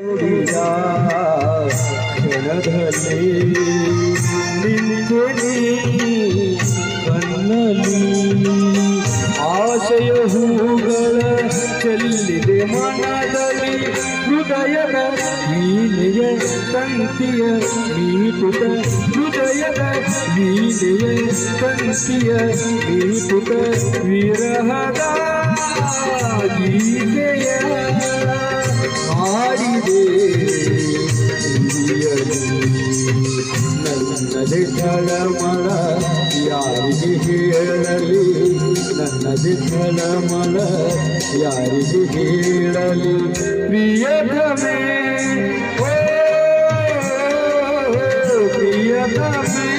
ನುಡಿಯ ಕ್ಷಣದಲ್ಲಿ ನಿಂತೆನಿ ಕಣ್ಣಲ್ಲಿ ಆಶಯ ಹೂಗಳ ಚೆಲ್ಲಿದೆ ಮನದಲ್ಲಿ ಹೃದಯದ ವೀಣೆಯ ತಂತಿಯ ಮೀಟುತ ಹೃದಯದ ವೀಣೆಯ ತಂತಿಯ ಮೀಟುತ ವಿರಹದ ಗೀತೆಯ ಹಾಡಿದೆ ನನ್ನದೇ ತಳಮಳ ಯಾರಿಗೆ ಹೇಳಲಿ ನನ್ನದೇ ತಳಮಳ ಯಾರಿಗೆ ಹೇಳಲಿ ಪ್ರಿಯತಮೇ ಓ ಪ್ರಿಯತಮೇ